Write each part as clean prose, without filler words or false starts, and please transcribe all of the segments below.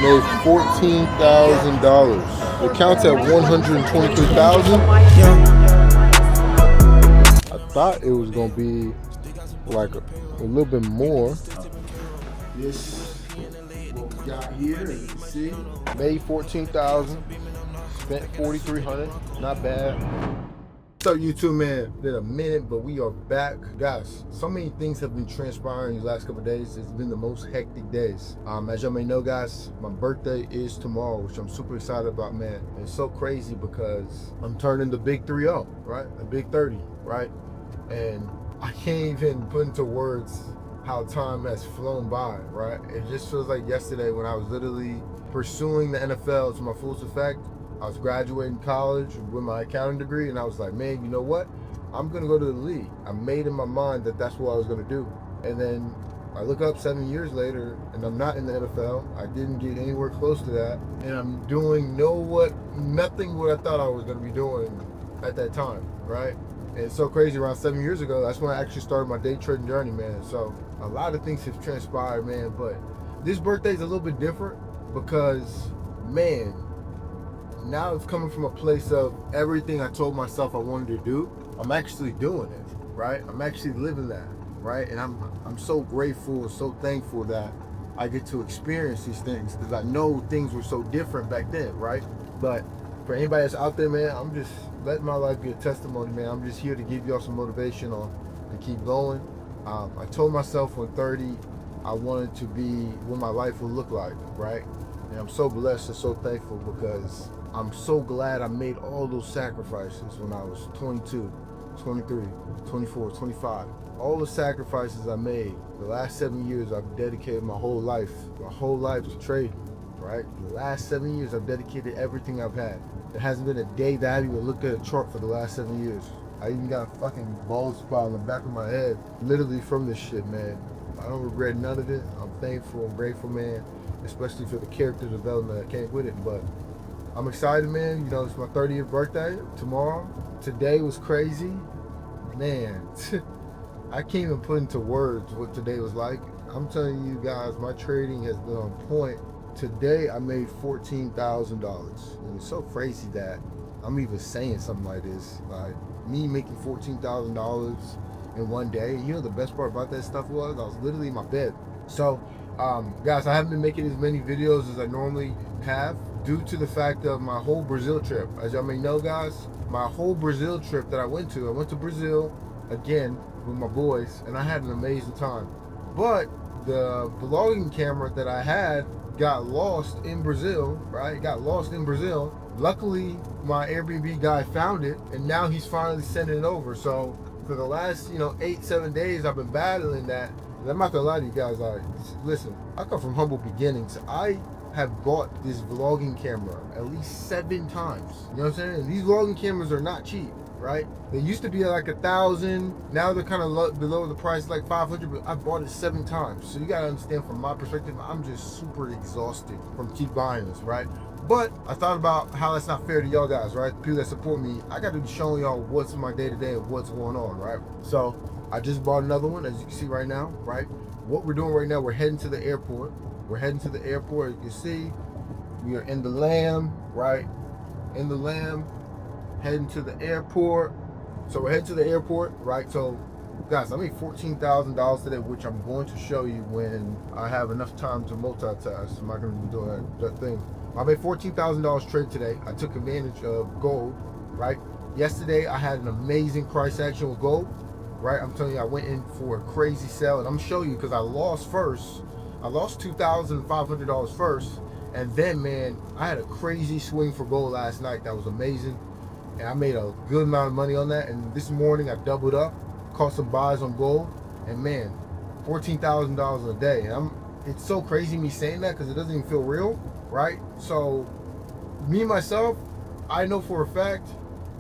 made $14,000. It counts at 123,000. I thought it was gonna be like a little bit more. This what we got here, as you can see, made 14,000, spent 4,300. Not bad. What's up, YouTube, man? Been a minute, but we are back, guys. So many things have been transpiring these last couple of days. It's been the most hectic days. As y'all may know, guys, my birthday is tomorrow, which I'm super excited about, man. It's so crazy because I'm turning the big 3-0, right? A big 30, right? And I can't even put into words how time has flown by, right? It just feels like yesterday when I was literally pursuing the NFL to my fullest effect. I was graduating college with my accounting degree, and I was like, man, you know what? I'm gonna go to the league. I made in my mind that that's what I was gonna do. And then I look up 7 years later, and I'm not in the NFL. I didn't get anywhere close to that, and I'm doing nothing what I thought I was gonna be doing at that time, right? And it's so crazy. Around 7 years ago, that's when I actually started my day trading journey, man. So a lot of things have transpired, man. But this birthday is a little bit different because, man, now it's coming from a place of everything I told myself I wanted to do. I'm actually doing it, right? I'm actually living that, right? And I'm so grateful and so thankful that I get to experience these things because I know things were so different back then, right? But for anybody that's out there, man, I'm just letting my life be a testimony, man. I'm just here to give y'all some motivation to keep going. I told myself when 30, I wanted to be what my life would look like, right? And I'm so blessed and so thankful because I'm so glad I made all those sacrifices when I was 22, 23, 24, 25. All the sacrifices I made, the last 7 years I've dedicated my whole life to trading, right? The last 7 years I've dedicated everything I've had. There hasn't been a day that I've even looked at a chart for the last 7 years. I even got a fucking bald spot on the back of my head, literally from this shit, man. I don't regret none of it. I'm thankful, I'm grateful, man, especially for the character development that came with it. But I'm excited, man. You know, it's my 30th birthday tomorrow. Today was crazy. Man, I can't even put into words what today was like. I'm telling you guys, my trading has been on point. Today, I made $14,000. And it's so crazy that I'm even saying something like this. Like, me making $14,000 in one day. You know, the best part about that stuff was I was literally in my bed. So, guys, I haven't been making as many videos as I normally have, due to the fact of my whole Brazil trip. As y'all may know, guys, my whole Brazil trip that I went to Brazil again with my boys, and I had an amazing time. But the vlogging camera that I had got lost in Brazil, right? Got lost in Brazil. Luckily, my Airbnb guy found it, and now he's finally sending it over. So for the last, 8-7 days, I've been battling that. And I'm not gonna lie to you guys, listen, I come from humble beginnings. I have bought this vlogging camera at least 7 times. You know what I'm saying? And these vlogging cameras are not cheap, right? They used to be like 1,000. Now they're kind of below the price, like 500. But I bought it 7 times. So you gotta understand, from my perspective, I'm just super exhausted from keep buying this, right? But I thought about how that's not fair to y'all guys, right? The people that support me, I got to be showing y'all what's in my day-to-day and what's going on, right? So I just bought another one, as you can see right now, right? What we're doing right now, we're heading to the airport. We're heading to the airport. As you can see, we are in the Lamb, right? In the Lamb, heading to the airport. So we're heading to the airport, right? So, guys, I made $14,000 today, which I'm going to show you when I have enough time to multitask. I'm not going to be doing that thing. I made $14,000 trade today. I took advantage of gold, right? Yesterday, I had an amazing price action with gold, right? I'm telling you, I went in for a crazy sell, and I'm showing you because I lost first. I lost $2,500 first, and then, man, I had a crazy swing for gold last night. That was amazing, and I made a good amount of money on that. And this morning, I doubled up, caught some buys on gold, and man, $14,000 in a day. And it's so crazy me saying that because it doesn't even feel real, right? So, me myself, I know for a fact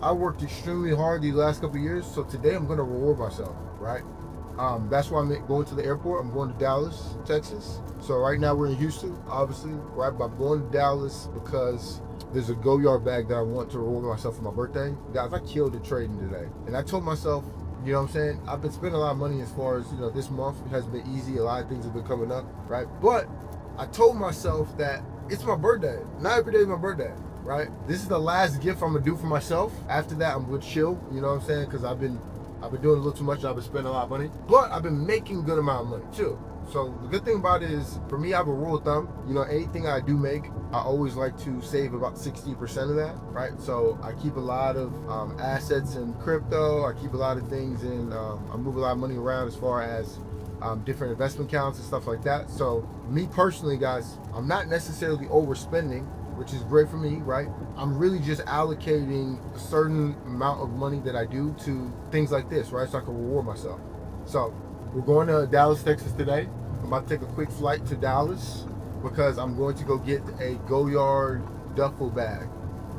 I worked extremely hard these last couple of years. So today, I'm going to reward myself, right? That's why I'm going to the airport. I'm going to Dallas, Texas. So right now we're in Houston, obviously, right? But I'm going to Dallas because there's a goyard bag that I want to reward myself for my birthday. Guys, I killed the trading today. And I told myself, you know what I'm saying? I've been spending a lot of money as far as, this month. It hasn't been easy. A lot of things have been coming up, right? But I told myself that it's my birthday. Not every day is my birthday, right? This is the last gift I'm gonna do for myself. After that, I'm gonna chill. You know what I'm saying? Because I've been doing a little too much. And I've been spending a lot of money, but I've been making a good amount of money too. So the good thing about it is, for me, I have a rule of thumb. You know, anything I do make, I always like to save about 60% of that, right? So I keep a lot of assets in crypto. I keep a lot of things in. I move a lot of money around as far as different investment accounts and stuff like that. So me personally, guys, I'm not necessarily overspending, which is great for me, right? I'm really just allocating a certain amount of money that I do to things like this, right? So I can reward myself. So we're going to Dallas, Texas today. I'm about to take a quick flight to Dallas because I'm going to go get a goyard duffel bag,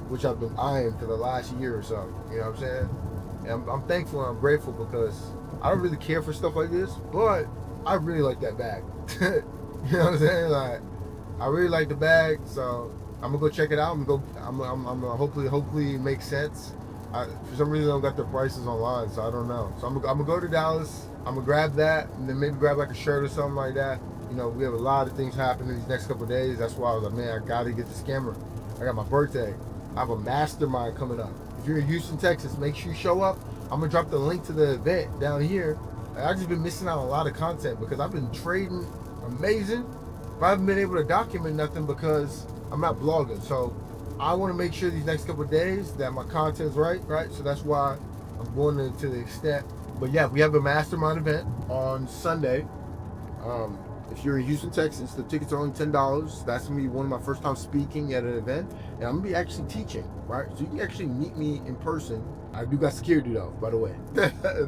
which I've been eyeing for the last year or so. You know what I'm saying? And I'm thankful and I'm grateful because I don't really care for stuff like this, but I really like that bag. You know what I'm saying? Like, I really like the bag, so I'm gonna go check it out. I'm gonna hopefully it makes sense. For some reason I don't got the prices online, so I don't know. So I'm gonna go to Dallas. I'm gonna grab that, and then maybe grab like a shirt or something like that. You know, we have a lot of things happening these next couple of days. That's why I was like, man, I gotta get this camera. I got my birthday. I have a mastermind coming up. If you're in Houston, Texas, make sure you show up. I'm gonna drop the link to the event down here. I've just been missing out on a lot of content because I've been trading amazing, but I haven't been able to document nothing because I'm not blogging. So I want to make sure these next couple of days that my content's right? So that's why I'm going to the extent. But yeah, we have a mastermind event on Sunday. If you're in Houston, Texas, the tickets are only $10. That's gonna be one of my first time speaking at an event, and I'm gonna be actually teaching, right? So you can actually meet me in person. I do got security though, by the way.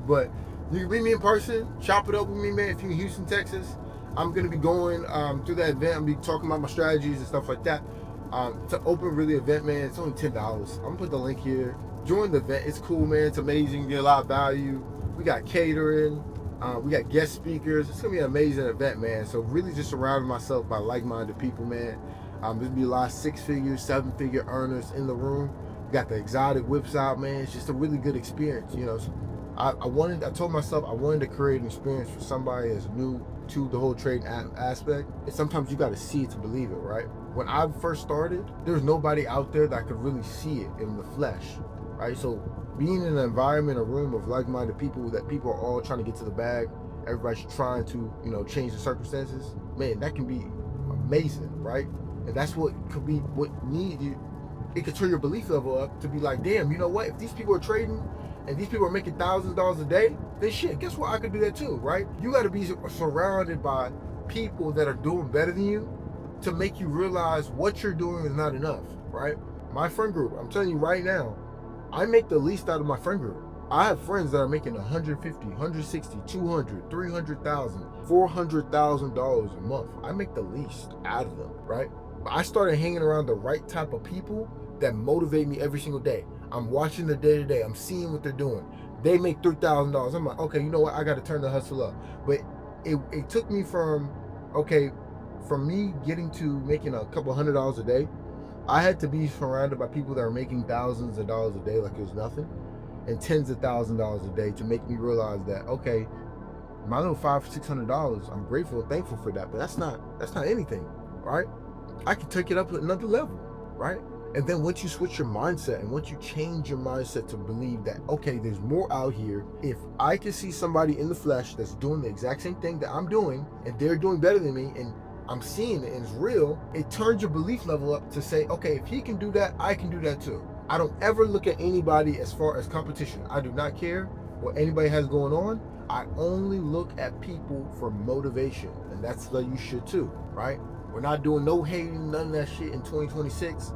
But you can meet me in person, chop it up with me, man. If you're in Houston, Texas, I'm gonna be going through that event. I'm gonna be talking about my strategies and stuff like that. It's an open really event, man. It's only $10. I'm gonna put the link here. Join the event. It's cool, man. It's amazing. You get a lot of value. We got catering. We got guest speakers. It's gonna be an amazing event, man. So really just surrounding myself by like-minded people, man. There's gonna be a lot of 6-figure, 7-figure earners in the room. We got the exotic whips out, man. It's just a really good experience, you know. So I told myself I wanted to create an experience for somebody that's new to the whole trading aspect. And sometimes you got to see it to believe it, right? When I first started, there was nobody out there that could really see it in the flesh, right? So being in an environment, a room of like-minded people, that people are all trying to get to the bag, everybody's trying to, you know, change the circumstances, man, that can be amazing, right? And that's what could be what need you. It could turn your belief level up to be like, damn, you know what? If these people are trading and these people are making thousands of dollars a day, then shit, guess what? I could do that too, right? You got to be surrounded by people that are doing better than you to make you realize what you're doing is not enough, right? My friend group, I'm telling you right now, I make the least out of my friend group. I have friends that are making 150, 160, 200, 300,000, $400,000 a month. I make the least out of them, right? But I started hanging around the right type of people that motivate me every single day. I'm watching the day-to-day. I'm seeing what they're doing. They make $3,000. I'm like, okay, you know what? I got to turn the hustle up. But it took me from me getting to making a couple $100 a day, I had to be surrounded by people that are making thousands of dollars a day like it was nothing, and tens of thousands of dollars a day to make me realize that, okay, my little $500-600, I'm grateful and thankful for that, but that's not anything, right? I can take it up to another level, right? And then once you switch your mindset and once you change your mindset to believe that, okay, there's more out here. If I can see somebody in the flesh that's doing the exact same thing that I'm doing and they're doing better than me and I'm seeing it and it's real, it turns your belief level up to say, okay, if he can do that, I can do that too. I don't ever look at anybody as far as competition. I do not care what anybody has going on. I only look at people for motivation, and that's what you should too, right? We're not doing no hating, none of that shit in 2026.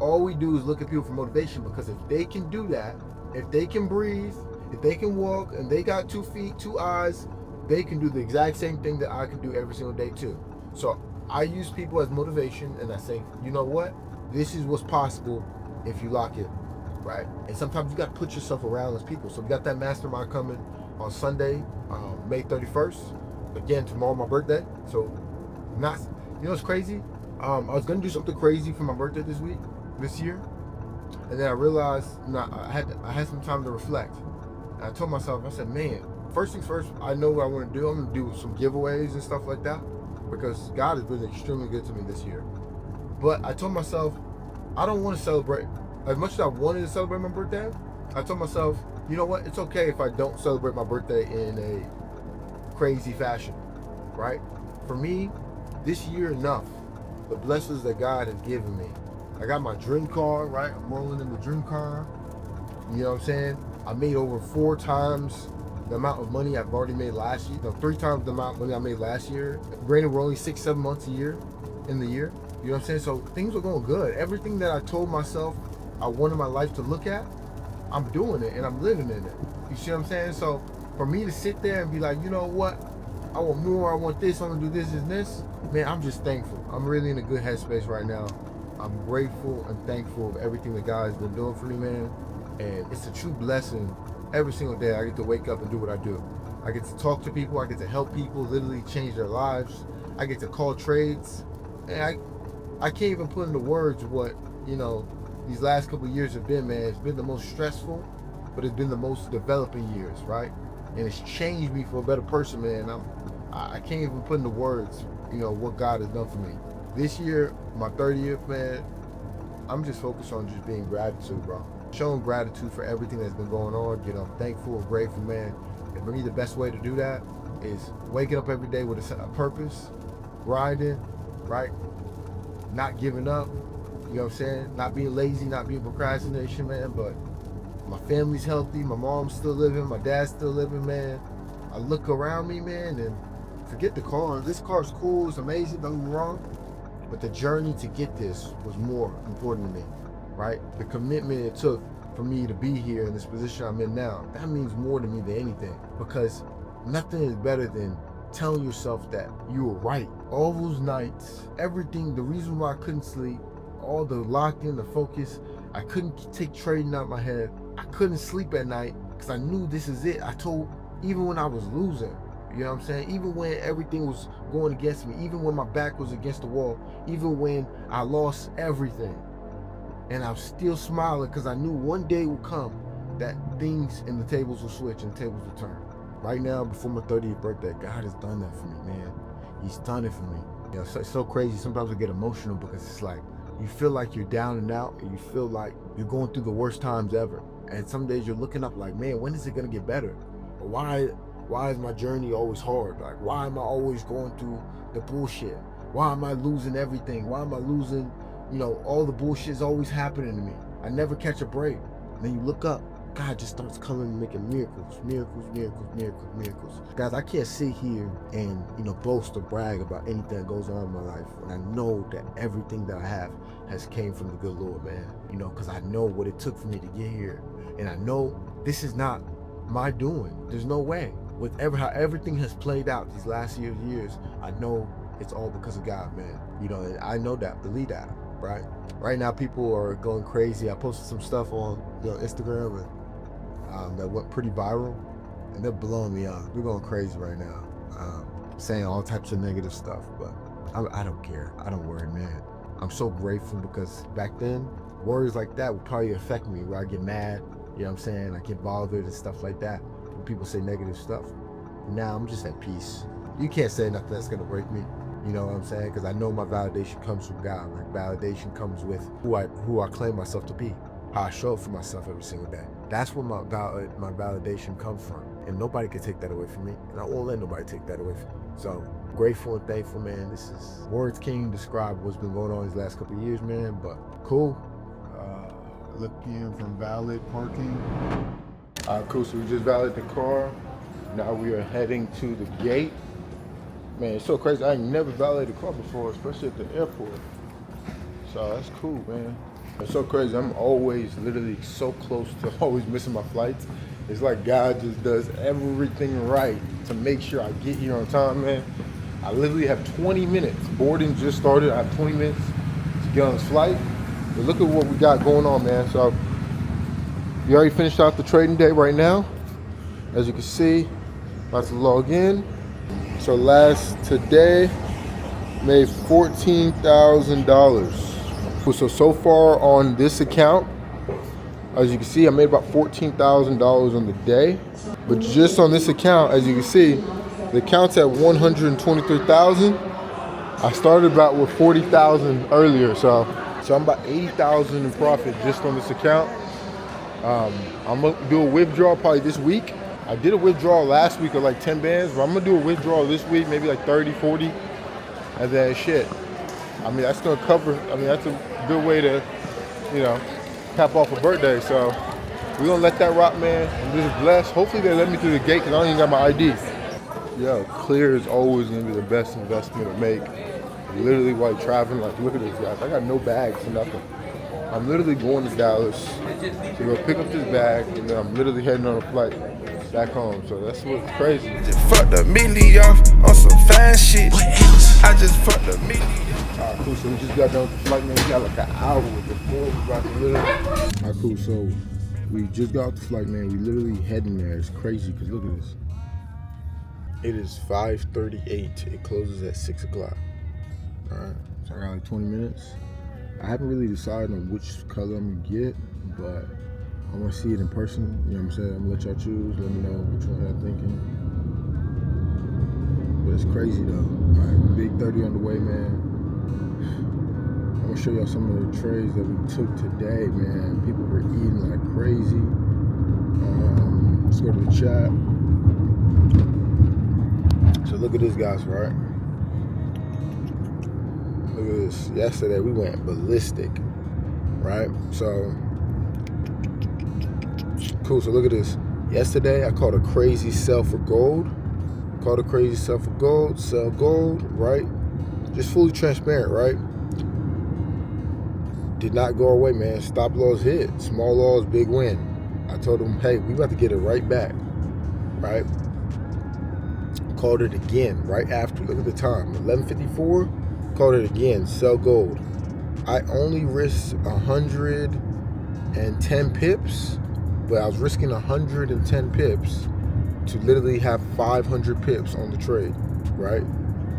All we do is look at people for motivation, because if they can do that, if they can breathe, if they can walk, and they got 2 feet, 2 eyes, they can do the exact same thing that I can do every single day too. So I use people as motivation, and I say, you know what? This is what's possible if you lock it, right? And sometimes you got to put yourself around those people. So we got that mastermind coming on Sunday, May 31st. Again, tomorrow my birthday. So not, you know what's crazy? I was gonna do something crazy for my birthday this year, and then I realized, I had some time to reflect. And I told myself, I said, man, first things first, I know what I want to do. I'm gonna do some giveaways and stuff like that, because God has been extremely good to me this year. But I told myself, I don't want to celebrate. As much as I wanted to celebrate my birthday, I told myself, you know what? It's okay if I don't celebrate my birthday in a crazy fashion, right? For me, this year enough, the blessings that God has given me. I got my dream car, right? I'm rolling in the dream car. You know what I'm saying? I made over 4 times the amount of money I've already made last year. No, 3 times the amount of money I made last year. Granted, we're only 6-7 months a year in the year. You know what I'm saying? So things are going good. Everything that I told myself I wanted my life to look at, I'm doing it and I'm living in it. You see what I'm saying? So for me to sit there and be like, you know what? I want more. I want this. I'm going to do this and this. Man, I'm just thankful. I'm really in a good headspace right now. I'm grateful and thankful of everything that God has been doing for me, man. And it's a true blessing. Every single day I get to wake up and do what I do. I get to talk to people. I get to help people literally change their lives. I get to call trades. And I can't even put into words what, you know, these last couple of years have been, man. It's been the most stressful, but it's been the most developing years, right? And it's changed me for a better person, man. I can't even put into words, you know, what God has done for me. This year, my 30th, man, I'm just focused on just being gratitude, bro. Showing gratitude for everything that's been going on. You know, I'm thankful and grateful, man. And for me, the best way to do that is waking up every day with a purpose, grinding, right? Not giving up, you know what I'm saying? Not being lazy, not being procrastination, man. But my family's healthy, my mom's still living, my dad's still living, man. I look around me, man, and forget the car. This car's cool, it's amazing, don't get me wrong. But the journey to get this was more important to me, right? The commitment it took for me to be here in this position I'm in now, that means more to me than anything. Because nothing is better than telling yourself that you were right. All those nights, everything, the reason why I couldn't sleep, all the locked in, the focus, I couldn't take trading out my head. I couldn't sleep at night because I knew this is it. I told, even when I was losing, you know what I'm saying? Even when everything was going against me, even when my back was against the wall, even when I lost everything, and I'm still smiling because I knew one day would come that things and the tables will switch and the tables will turn. Right now, before my 30th birthday, God has done that for me, man. He's done it for me. You know, it's so crazy. Sometimes I get emotional because it's like, you feel like you're down and out and you feel like you're going through the worst times ever. And some days you're looking up like, man, when is it gonna get better? Or why is my journey always hard? Like, why am I always going through the bullshit? Why am I losing everything? Why am I losing, you know, all the bullshit's always happening to me. I never catch a break. And then you look up, God just starts coming and making miracles, miracles, miracles, miracles, miracles. Guys, I can't sit here and, you know, boast or brag about anything that goes on in my life when I know that everything that I have has came from the good Lord, man. You know, because I know what it took for me to get here. And I know this is not my doing. There's no way. With how everything has played out these last years, I know it's all because of God, man. You know, I know that, believe that, right? Right now, people are going crazy. I posted some stuff on, you know, Instagram and that went pretty viral, and they're blowing me up. We're going crazy right now, saying all types of negative stuff, but I don't care. I don't worry, man. I'm so grateful because back then, words like that would probably affect me, where I get mad, you know what I'm saying? I get bothered and stuff like that when people say negative stuff. Now I'm just at peace. You can't say nothing that's gonna break me. You know what I'm saying? Because I know my validation comes from God. Like, validation comes with who I claim myself to be, how I show up for myself every single day. That's where my validation comes from, and nobody can take that away from me, and I won't let nobody take that away from me. So grateful and thankful, man. This is words can't even describe what's been going on these last couple of years, man. But cool. Looking from valet parking. Cool. So we just valeted the car. Now we are heading to the gate. Man, it's so crazy. I ain't never valeted a car before, especially at the airport. So that's cool, man. It's so crazy. I'm always literally so close to always missing my flights. It's like God just does everything right to make sure I get here on time, man. I literally have 20 minutes. Boarding just started. I have 20 minutes to get on this flight. But look at what we got going on, man. So we already finished out the trading day right now. As you can see, about to log in. So today made $14,000. So far on this account, as you can see, I made about $14,000 on the day. But just on this account, as you can see, the account's at $123,000. I started about with 40,000 earlier, so I'm about 80,000 in profit just on this account. I'm gonna do a withdrawal probably this week. I did a withdrawal last week of like 10 bands, but I'm gonna do a withdrawal this week, maybe like 30, 40, and then shit. I mean, that's gonna cover, I mean, that's a good way to, you know, cap off a birthday. So we're gonna let that rock, man. I'm just blessed. Hopefully they let me through the gate because I don't even got my ID. Yo, clear is always gonna be the best investment to make. Literally while you're traveling, like look at this guys. I got no bags or nothing. I'm literally going to Dallas to go pick up this bag, and then I'm literally heading on a flight back home. So that's what's crazy. Just fucked a milli off on some fast shit. What else? I just fucked a milli. Alright, cool. So we just got done with the flight, man. We got like an hour before we about to literally. Alright, cool. So we just got off the flight, man. We literally heading there. It's crazy because look at this. It is 5:38. It closes at 6 o'clock. Alright, so I got like 20 minutes. I haven't really decided on which color I'm gonna get, but I want to see it in person. You know what I'm saying? I'm gonna let y'all choose. Let me know which one y'all thinking. But it's crazy though. Alright, big 30 on the way, man. I'm gonna show y'all some of the trays that we took today, man. People were eating like crazy. Let's go to the chat. So look at this, guys, right? Look at this. Yesterday we went ballistic, right? So cool. So look at this. Yesterday I caught a crazy sell for gold. Caught a crazy sell for gold. Sell gold, right? Just fully transparent, right? Did not go away, man. Stop loss hit. Small loss, big win. I told them, hey, we about to get it right back, right? Called it again right after. Look at the time, 11:54. Called it again. Sell gold. I only risked 110 pips, but I was risking 110 pips to literally have 500 pips on the trade, right?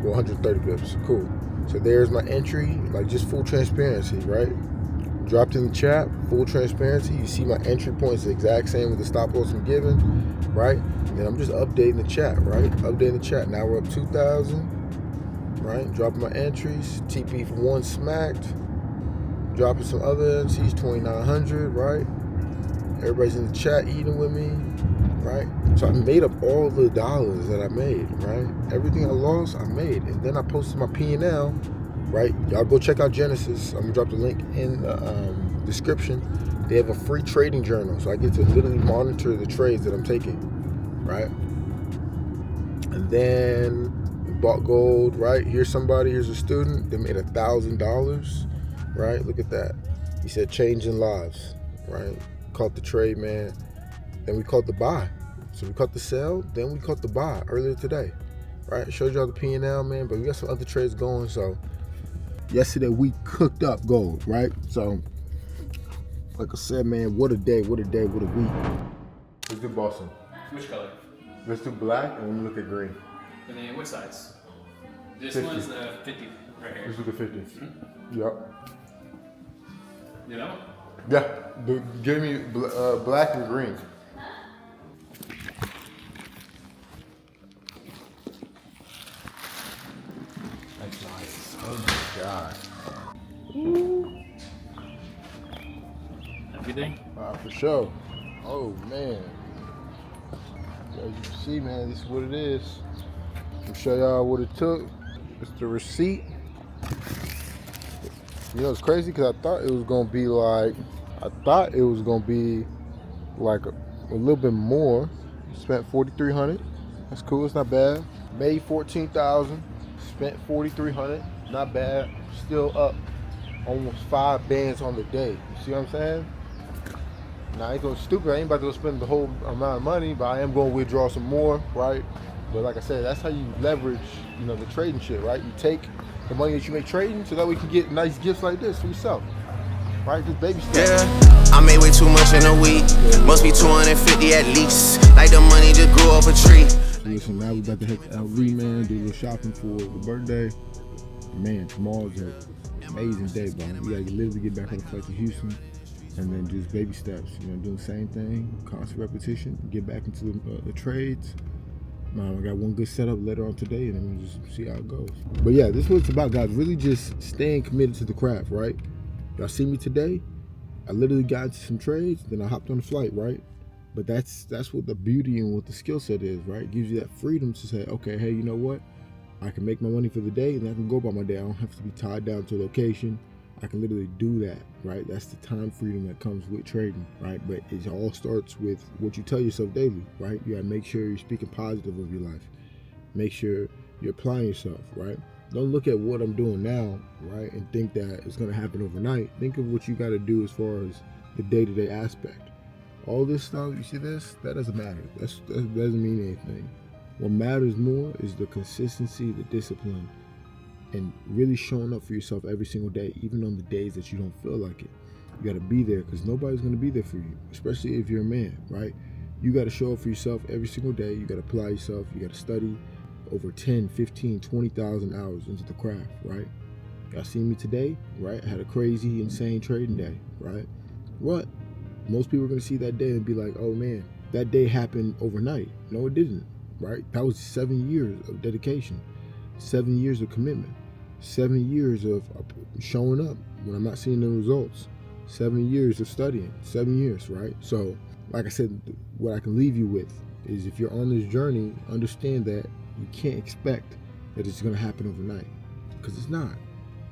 Well, 130 pips. Cool. So there's my entry, like just full transparency, right? Dropped in the chat, full transparency. You see my entry points the exact same with the stop loss I'm giving, right? And then I'm just updating the chat, right? Updating the chat. Now we're up 2,000, right? Dropping my entries. TP for one smacked. Dropping some other entries, 2,900, right? Everybody's in the chat eating with me, right? So I made up all the dollars that I made, right? Everything I lost, I made. And then I posted my P&L, right? Y'all go check out Genesis. I'm gonna drop the link in the description. They have a free trading journal, so I get to literally monitor the trades that I'm taking, right? And then we bought gold, right? Here's somebody, here's a student. They made $1,000, right? Look at that. He said changing lives, right? Caught the trade, man. Then we caught the buy. So we caught the sell, then we caught the buy earlier today, right? Showed y'all the P&L, man, but we got some other trades going. So yesterday we cooked up gold, right? So like I said, man, what a day, what a day, what a week. Let's do Boston. Which color? Let's do black and then look at green. And then what size? This 50. one's the 50 right here. Let's do the 50. Mm-hmm. Yep. You know? Yeah, give me black and green. That's nice. Oh my God. Everything? For sure. Oh man. As you can see, man, this is what it is. I'll show y'all what it took. It's the receipt. You know, it's crazy because I thought it was gonna be like, a little bit more. Spent 4,300. That's cool. It's not bad. Made 14,000. Spent 4,300. Not bad. Still up almost 5 bands on the day. You see what I'm saying? Now I ain't going stupid. I ain't about to go spend the whole amount of money, but I am going to withdraw some more, right? But like I said, that's how you leverage, you know, the trading shit, right? You take the money that you make trading so that we can get nice gifts like this for yourself. Right, just baby steps. Yeah, I made way too much in a week. Must be 250 at least. Like the money just grew off a tree. Listen, now we about to head to LV, man. Do a little shopping for the birthday. Man, tomorrow's an amazing day, bro. We gotta literally get back on the flight to Houston, and then just baby steps. You know, doing the same thing, constant repetition. Get back into the trades. I got one good setup later on today, and then we'll just see how it goes. But yeah, this is what it's about, guys. Really just staying committed to the craft, right? Y'all see me today? I literally got into some trades, then I hopped on the flight, right? But that's what the beauty and what the skill set is, right? It gives you that freedom to say, okay, hey, you know what? I can make my money for the day, and I can go by my day. I don't have to be tied down to a location. I can literally do that, right? That's the time freedom that comes with trading, right? But it all starts with what you tell yourself daily, right? You gotta make sure you're speaking positive of your life. Make sure you're applying yourself, right? Don't look at what I'm doing now, right, and think that it's gonna happen overnight. Think of what you gotta do as far as the day-to-day aspect. All this stuff, you see this? That doesn't matter. That doesn't mean anything. What matters more is the consistency, the discipline, and really showing up for yourself every single day, even on the days that you don't feel like it. You gotta be there, because nobody's gonna be there for you, especially if you're a man, right? You gotta show up for yourself every single day. You gotta apply yourself. You gotta study over 10, 15, 20,000 hours into the craft, right? Y'all seen me today, right? I had a crazy, insane trading day, right? What? Most people are gonna see that day and be like, oh man, that day happened overnight. No, it didn't, right? That was 7 years of dedication, 7 years of commitment, 7 years of showing up when I'm not seeing the results, 7 years of studying, 7 years, right? So, like I said, what I can leave you with is, if you're on this journey, understand that you can't expect that it's gonna happen overnight, because it's not.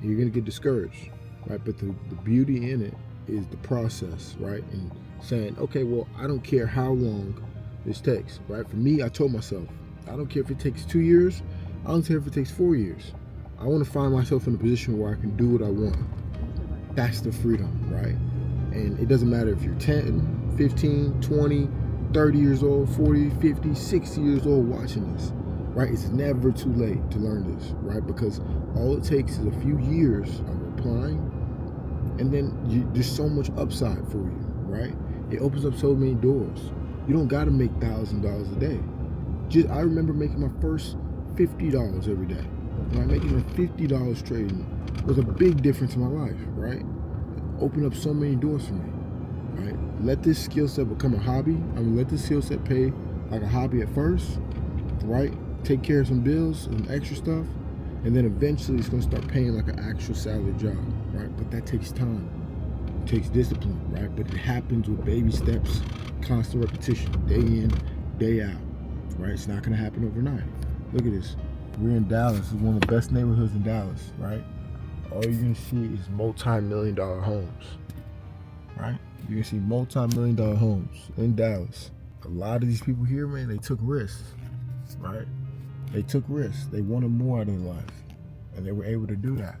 And you're gonna get discouraged, right? But the beauty in it is the process, right? And saying, okay, well, I don't care how long this takes, right? For me, I told myself, I don't care if it takes 2 years, I don't care if it takes 4 years. I want to find myself in a position where I can do what I want. That's the freedom, right? And it doesn't matter if you're 10, 15, 20, 30 years old, 40, 50, 60 years old watching this, right? It's never too late to learn this, right? Because all it takes is a few years of applying, and then there's so much upside for you, right? It opens up so many doors. You don't gotta make $1,000 a day. I remember making my first $50 every day. Right? Making $50 trading was a big difference in my life, right? Opened up so many doors for me, right? Let this skill set become a hobby. Let this skill set pay like a hobby at first, right? Take care of some bills and extra stuff, and then eventually it's gonna start paying like an actual salary job, right? But that takes time. It takes discipline, right? But it happens with baby steps, constant repetition, day in, day out, right? It's not gonna happen overnight. Look at this. We're in Dallas. It's one of the best neighborhoods in Dallas, right? All you're gonna see is multi-million-dollar homes, right? You're gonna see multi-million-dollar homes in Dallas. A lot of these people here, man, they took risks, right? They took risks. They wanted more out of their life, and they were able to do that.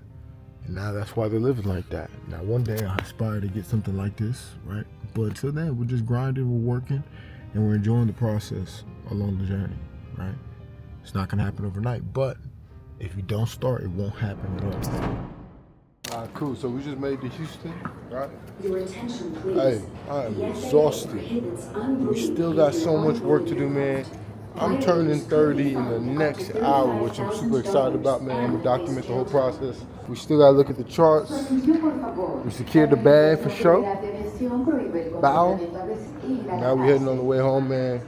And now that's why they're living like that. Now, one day I aspire to get something like this, right? But until then, we're just grinding, we're working, and we're enjoying the process along the journey, right? It's not gonna happen overnight, but if you don't start, it won't happen at all. All right, cool. So we just made to Houston, right? Your attention, please. Hey, I am exhausted. We still got so much work to do, man. I'm turning 30 in the next hour, which I'm super excited about, man. I'm gonna document the whole process. We still gotta look at the charts. We secured the bag for sure. Bow. Now we're heading on the way home, man.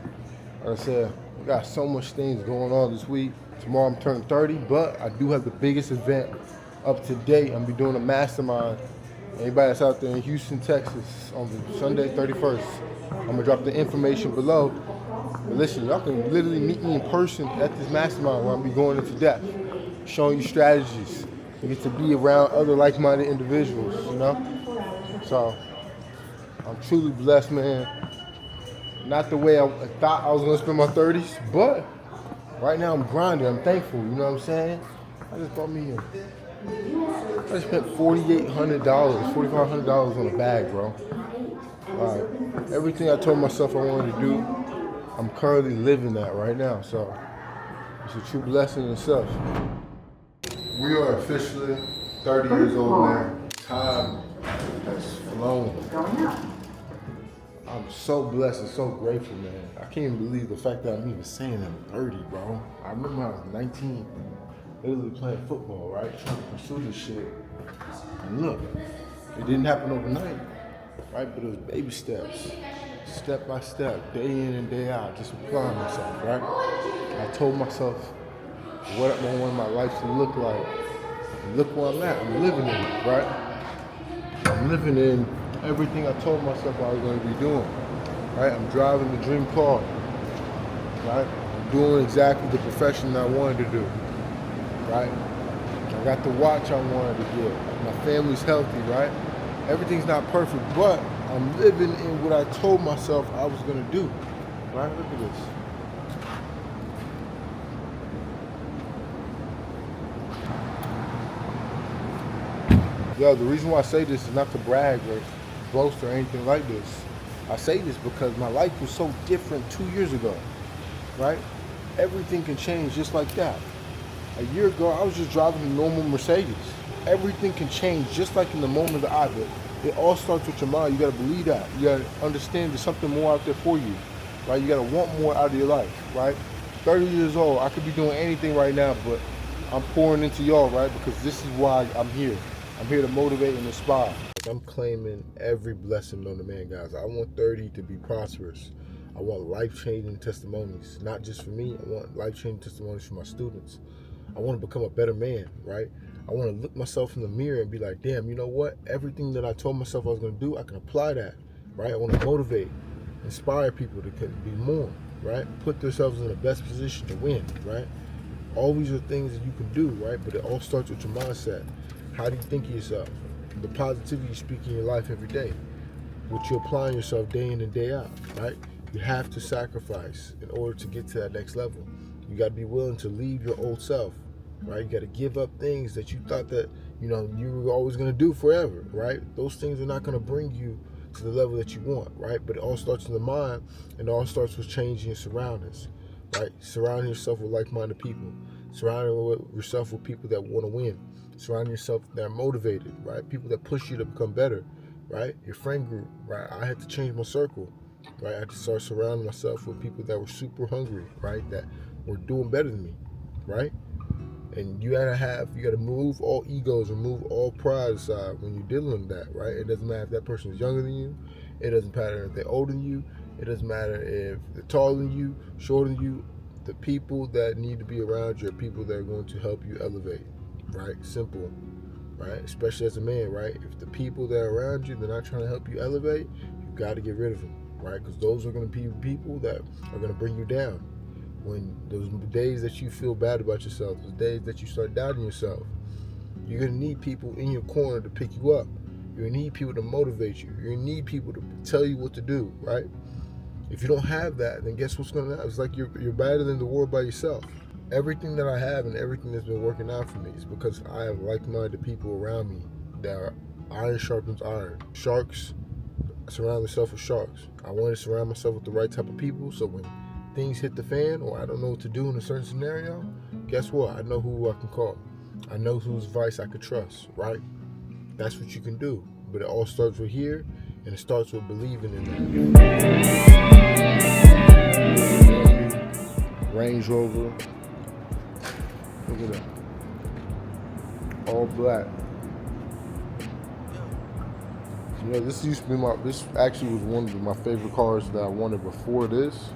Like I said, we got so much things going on this week. Tomorrow I'm turning 30, but I do have the biggest event up to date. I'm gonna be doing a mastermind. Anybody that's out there in Houston, Texas, on Sunday 31st, I'm gonna drop the information below. But listen, y'all can literally meet me in person at this mastermind where I'll be going into depth, showing you strategies. You get to be around other like-minded individuals, you know? So, I'm truly blessed, man. Not the way I thought I was gonna spend my 30s, but right now I'm grinding, I'm thankful, you know what I'm saying? I just bought me I spent $4,800, $4,500 on a bag, bro. Everything I told myself I wanted to do, I'm currently living that right now, so it's a true blessing in itself. We are officially 30 years old, man. Time has flown. I'm so blessed and so grateful, man. I can't even believe the fact that I'm even saying I'm 30, bro. I remember I was 19, literally playing football, right? Trying to pursue this shit. And look, it didn't happen overnight, right? But it was baby steps. Step by step, day in and day out, just applying myself, right? I told myself what I want my life to look like. And look where I'm at. I'm living in it, right? I'm living in everything I told myself I was going to be doing, right? I'm driving the dream car, right? I'm doing exactly the profession I wanted to do, right? I got the watch I wanted to get. My family's healthy, right? Everything's not perfect, but I'm living in what I told myself I was going to do, right? Look at this. Yo, the reason why I say this is not to brag or boast or anything like this. I say this because my life was so different 2 years ago, right? Everything can change just like that. A year ago, I was just driving a normal Mercedes. Everything can change just like in the moment of the eye, but it all starts with your mind. You gotta believe that. You gotta understand there's something more out there for you, right? You gotta want more out of your life, right? 30 years old, I could be doing anything right now, but I'm pouring into y'all, right? Because this is why I'm here. I'm here to motivate and inspire. I'm claiming every blessing known to man, guys. I want 30 to be prosperous. I want life-changing testimonies, not just for me. I want life-changing testimonies for my students. I want to become a better man, right? I want to look myself in the mirror and be like, damn, you know what? Everything that I told myself I was going to do, I can apply that, right? I want to motivate, inspire people to be more, right? Put themselves in the best position to win, right? All these are things that you can do, right? But it all starts with your mindset. How do you think of yourself? The positivity you speak in your life every day. What you're applying yourself day in and day out, right? You have to sacrifice in order to get to that next level. You got to be willing to leave your old self, right? You got to give up things that you thought that, you were always going to do forever, right? Those things are not going to bring you to the level that you want, right? But it all starts in the mind, and it all starts with changing your surroundings, right? Surrounding yourself with like-minded people. Surrounding yourself with people that want to win. Surrounding yourself that are motivated, right? People that push you to become better, right? Your friend group, right? I had to change my circle, right? I had to start surrounding myself with people that were super hungry, right? That were doing better than me, right? And you gotta move all egos, remove all pride aside when you're dealing with that, right? It doesn't matter if that person is younger than you. It doesn't matter if they're older than you. It doesn't matter if they're taller than you, shorter than you. The people that need to be around you are people that are going to help you elevate, right? Simple, right? Especially as a man, right? If the people that are around you, they're not trying to help you elevate, you got to get rid of them, right? Because those are going to be people that are going to bring you down. When those days that you feel bad about yourself, those days that you start doubting yourself, you're going to need people in your corner to pick you up. You're going to need people to motivate you. You're going to need people to tell you what to do, right? If you don't have that, then guess what's going to happen? It's like you're battling the war by yourself. Everything that I have and everything that's been working out for me is because I have like-minded people around me that are iron sharpens iron. Sharks, surround myself with sharks. I want to surround myself with the right type of people, so when things hit the fan or I don't know what to do in a certain scenario, guess what? I know who I can call. I know whose advice I could trust, right? That's what you can do. But it all starts with here, and it starts with believing in that. Range Rover. Look at that. All black. This used to be this actually was one of my favorite cars that I wanted before this.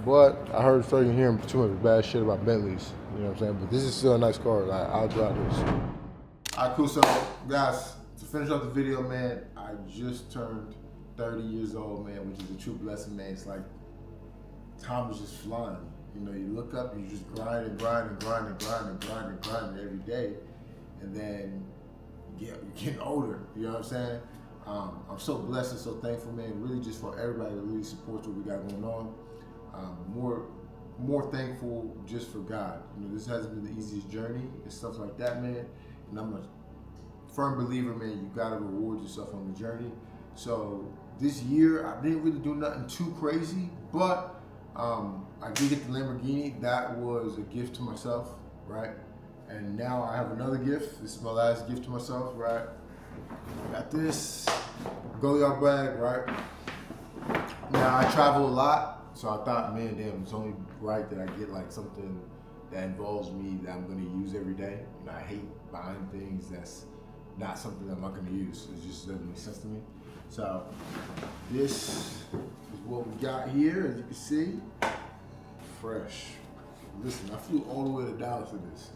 But I started hearing too much bad shit about Bentleys. You know what I'm saying? But this is still a nice car. I'll drive this. Alright, cool. So, guys, to finish off the video, man, I just turned 30 years old, man, which is a true blessing, man. It's like time is just flying. You look up, you just grind every day, and then you're getting older. You know what I'm saying? I'm so blessed and so thankful, man. Really, just for everybody that really supports what we got going on. More thankful just for God. This hasn't been the easiest journey and stuff like that, man. And I'm a firm believer, man. You gotta reward yourself on the journey. So this year, I didn't really do nothing too crazy, but I did get the Lamborghini. That was a gift to myself, right? And now I have another gift. This is my last gift to myself, right? I got this goyard bag, right? Now I travel a lot, so I thought, man, damn, it's only right that I get like something that involves me that I'm gonna use every day. I hate buying things that's not something that I'm not gonna use. It just doesn't make sense to me. So this is what we got here, as you can see. Fresh. Listen, I flew all the way to Dallas for this.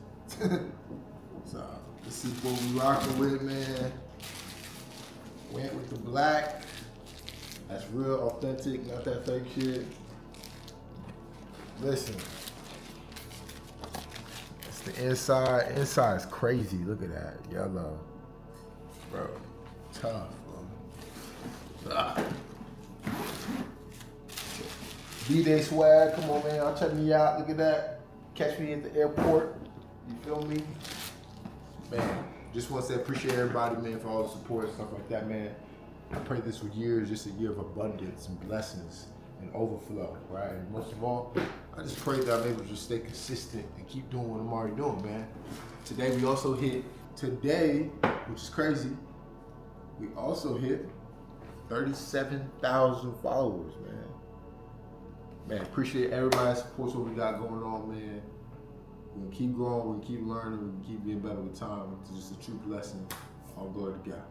So, this is what we rocking with, man. Went with the black. That's real authentic, not that fake shit. Listen. It's the inside. Inside is crazy. Look at that. Yellow. Bro. Tough, bro. Ah. B-Day swag. Come on, man. I'll check me out. Look at that. Catch me at the airport. You feel me? Man, just want to say appreciate everybody, man, for all the support and stuff like that, man. I pray this for years, just a year of abundance and blessings and overflow, right? And most of all, I just pray that I'm able to just stay consistent and keep doing what I'm already doing, man. Today, we also hit, which is crazy, we also hit 37,000 followers, man. Man, appreciate everybody's support, what we got going on, man. We're gonna keep growing, we're gonna keep learning, we're gonna keep getting better with time. It's just a true blessing. All glory to God.